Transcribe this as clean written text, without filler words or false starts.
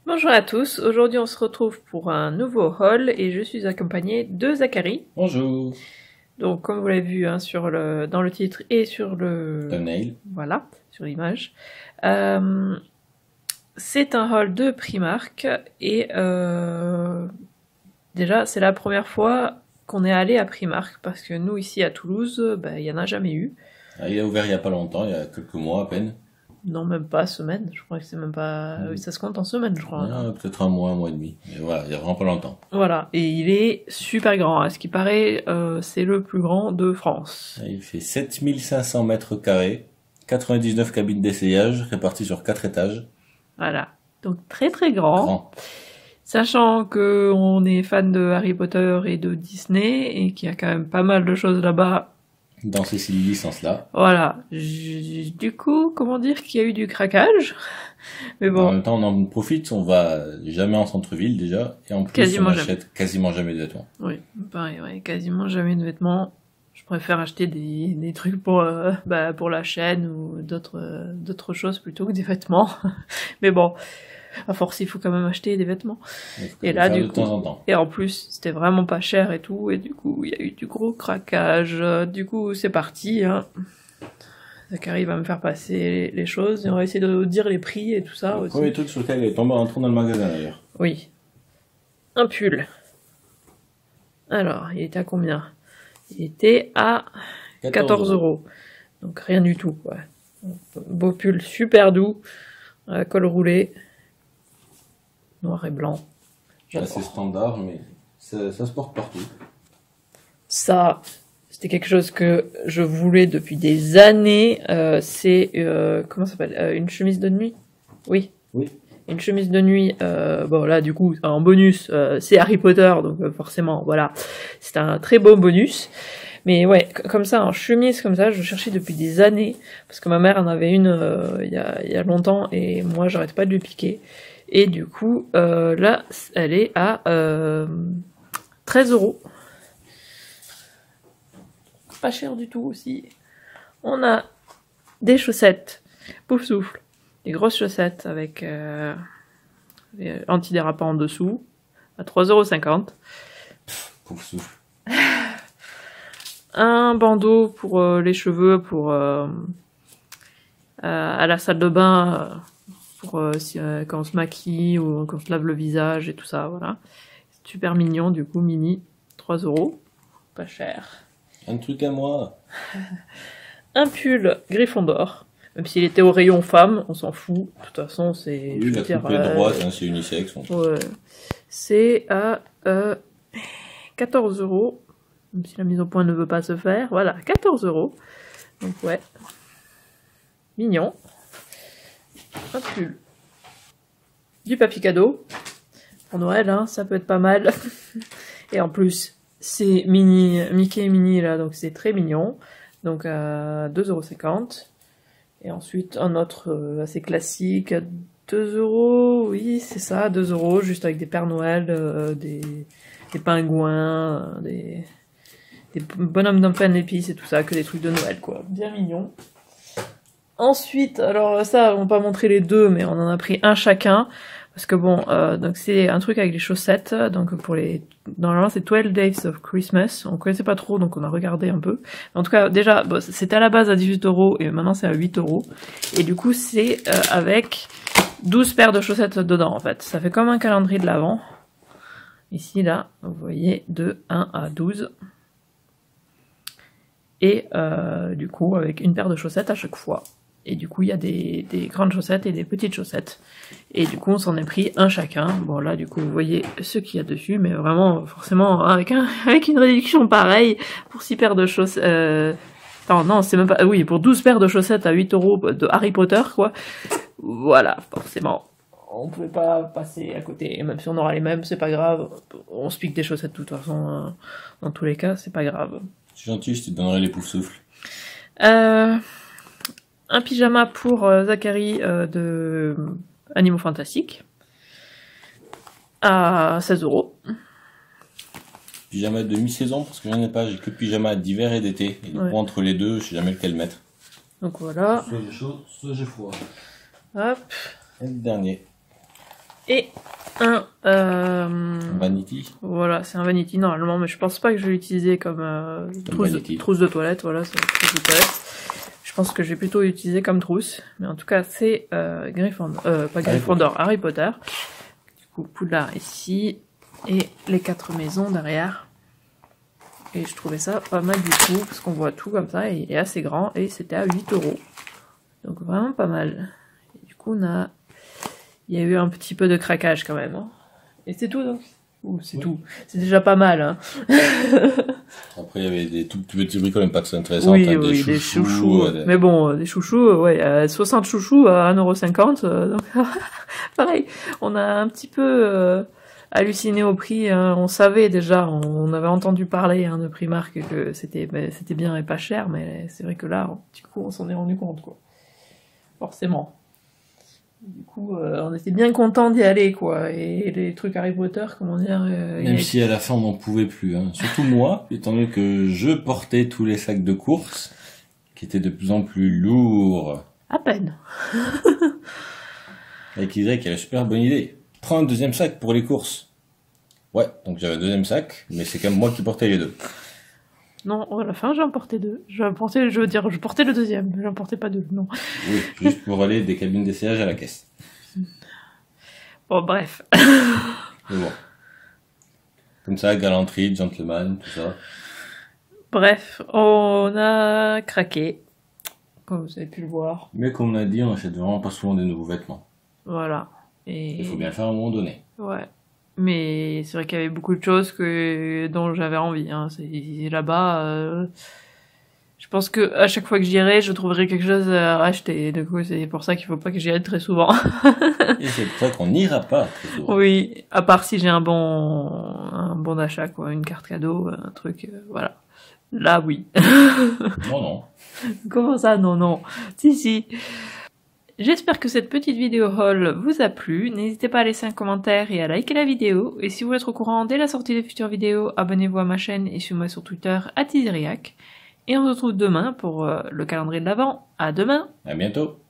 Bonjour à tous, aujourd'hui on se retrouve pour un nouveau haul et je suis accompagnée de Zachary. Bonjour. Donc comme vous l'avez vu hein, dans le titre et sur le... Thumbnail. Voilà, sur l'image. C'est un haul de Primark et déjà c'est la première fois qu'on est allé à Primark parce que nous ici à Toulouse, il n'y en a jamais eu. Il a ouvert il y a pas longtemps, il y a quelques mois à peine. Non, même pas semaine, je crois que c'est même pas... Oui, ça se compte en semaine, je crois. Peut-être un mois et demi. Mais voilà, il y a vraiment pas longtemps. Voilà, et il est super grand. À ce qui paraît, c'est le plus grand de France. Il fait 7500 mètres carrés, 99 cabines d'essayage réparties sur 4 étages. Voilà, donc très très grand. Grand. Sachant que on est fan de Harry Potter et de Disney et qu'il y a quand même pas mal de choses là-bas. Dans ces 6 licences-là. Voilà, du coup, comment dire qu'il y a eu du craquage. Mais bon. En même temps, on en profite, on va jamais en centre-ville déjà, et en plus Quasiment on achète quasiment jamais de vêtements. Oui, pareil, ouais, quasiment jamais de vêtements. Je préfère acheter des trucs pour la chaîne ou d'autres choses plutôt que des vêtements. Mais bon, à force, il faut quand même acheter des vêtements. Et là, du coup, de temps en temps. Et en plus, c'était vraiment pas cher et tout, et du coup, il y a eu du gros craquage. Du coup, c'est parti, hein. Zachary va me faire passer les choses, et on va essayer de dire les prix et tout ça Le aussi. premier truc sur lequel il est tombé en trou dans le magasin d'ailleurs. Oui. Un pull. Alors, il était à combien? Il était à 14 €. Donc rien du tout, quoi. Beau pull super doux, col roulé, noir et blanc. Assez standard, mais ça se porte partout. Ça, c'était quelque chose que je voulais depuis des années. C'est, comment ça s'appelle, une chemise de nuit? Oui. Oui. Une chemise de nuit, bon là du coup en bonus c'est Harry Potter donc forcément voilà c'est un très beau bonus, mais ouais comme ça en chemise comme ça je cherchais depuis des années parce que ma mère en avait une il y a longtemps et moi j'arrête pas de lui piquer et du coup là elle est à 13 €. Pas cher du tout aussi. On a des chaussettes pouf souffle. Des grosses chaussettes avec antidérapant en dessous à 3,50 €. Pouf souffle. Un bandeau pour les cheveux, pour à la salle de bain, pour quand on se maquille ou quand on se lave le visage et tout ça, voilà. Super mignon, du coup, mini, 3 €, pas cher. Un truc à moi. Un pull Gryffondor. Même s'il était au rayon femme, on s'en fout. De toute façon, c'est... Oui, la coupe est droite, hein, c'est unisexe. Ouais. C'est à 14 €. Même si la mise au point ne veut pas se faire. Voilà, 14 €. Donc ouais. Mignon. Un pull. Du papier cadeau. Pour Noël, hein, ça peut être pas mal. Et en plus, c'est mini, Mickey et Minnie là, donc c'est très mignon. Donc à 2,50 €. Et ensuite, un autre assez classique à 2 €, oui, c'est ça, 2 €, juste avec des Pères Noël, des pingouins, des bonhommes d'un pain d'épices et tout ça, que des trucs de Noël, quoi. Bien mignon. Ensuite, alors ça, on va pas montrer les deux, mais on en a pris un chacun. Parce que bon, donc c'est un truc avec les chaussettes, donc pour les... Normalement c'est 12 Days of Christmas, on connaissait pas trop, donc on a regardé un peu. En tout cas, déjà, bon, c'était à la base à 18 € et maintenant c'est à 8 €. Et du coup, c'est avec 12 paires de chaussettes dedans, en fait. Ça fait comme un calendrier de l'Avent. Ici, là, vous voyez, de 1 à 12. Et du coup, avec une paire de chaussettes à chaque fois. Et du coup, il y a des grandes chaussettes et des petites chaussettes. Et du coup, on s'en est pris un chacun. Bon, là, du coup, vous voyez ce qu'il y a dessus, mais vraiment, forcément, avec une réduction pareille, pour 6 paires de chaussettes... non, c'est même pas... Oui, pour 12 paires de chaussettes à 8 € de Harry Potter, quoi. Voilà, forcément. On pouvait pas passer à côté. Même si on aura les mêmes, c'est pas grave. On se pique des chaussettes, de toute façon. Dans tous les cas, c'est pas grave. C'est gentil, je te donnerai les poufs souffles. Un pyjama pour Zachary de Animaux Fantastiques à 16 €. Pyjama de mi-saison, parce que j'en ai pas, j'ai que pyjama d'hiver et d'été. Et du coup, entre les deux, je sais jamais lequel mettre. Donc voilà. Soit j'ai chaud, soit j'ai froid. Hop. Et le dernier. Et un... Vanity. Voilà, c'est un vanity normalement, mais je pense pas que je vais l'utiliser comme trousse de toilette. Voilà, c'est une trousse de toilette. Je pense que je vais plutôt l'utiliser comme trousse. Mais en tout cas, c'est Gryffondor, pas Gryffondor, Harry Potter. Du coup, Poudlard ici. Et les 4 maisons derrière. Et je trouvais ça pas mal du tout, parce qu'on voit tout comme ça, et il est assez grand, et c'était à 8 €. Donc vraiment pas mal. Et du coup, il y a eu un petit peu de craquage quand même. Hein. Et c'est tout donc. C'est tout. C'est déjà pas mal. Hein. Après, il y avait des tout petits bricoles même pas très intéressants. Oui, hein, oui, des chouchous. Mais bon, des chouchous, ouais, 60 chouchous à 1,50 €. Donc, pareil, on a un petit peu halluciné au prix. Hein. On savait déjà, on avait entendu parler hein, de Primark que c'était bien et pas cher, mais c'est vrai que là, du coup, on s'en est rendu compte, quoi. Forcément. Du coup, on était bien content d'y aller, quoi. Et les trucs Harry Potter, comment dire... Même si à la fin, on n'en pouvait plus. Hein. Surtout moi, étant donné que je portais tous les sacs de course, qui étaient de plus en plus lourds. À peine. Et qui dirait qu'il y a une super bonne idée. Prends un deuxième sac pour les courses. Ouais, donc j'avais un deuxième sac, mais c'est quand même moi qui portais les deux. Non, à la fin, j'en portais 2. Je portais le deuxième, j'en portais pas 2, non. Oui, juste pour aller des cabines d'essayage à la caisse. Bon, bref. Mais bon. Comme ça, galanterie, gentleman, tout ça. Bref, on a craqué, comme vous avez pu le voir. Mais comme on a dit, on achète vraiment pas souvent des nouveaux vêtements. Voilà. Et... il faut bien le faire à un moment donné. Ouais. Mais c'est vrai qu'il y avait beaucoup de choses dont j'avais envie. Hein. Là-bas, je pense que à chaque fois que j'irai, je trouverai quelque chose à acheter. Du coup, c'est pour ça qu'il faut pas que j'y aille très souvent. Et c'est pour ça qu'on n'ira pas très souvent. Oui, à part si j'ai un bon d'achat, quoi, une carte cadeau, un truc, voilà. Là, oui. Non, non. Comment ça, non, non. Si. J'espère que cette petite vidéo haul vous a plu. N'hésitez pas à laisser un commentaire et à liker la vidéo. Et si vous voulez être au courant dès la sortie des futures vidéos, abonnez-vous à ma chaîne et suivez-moi sur Twitter @Iziriac. Et on se retrouve demain pour le calendrier de l'Avent. À demain! À bientôt!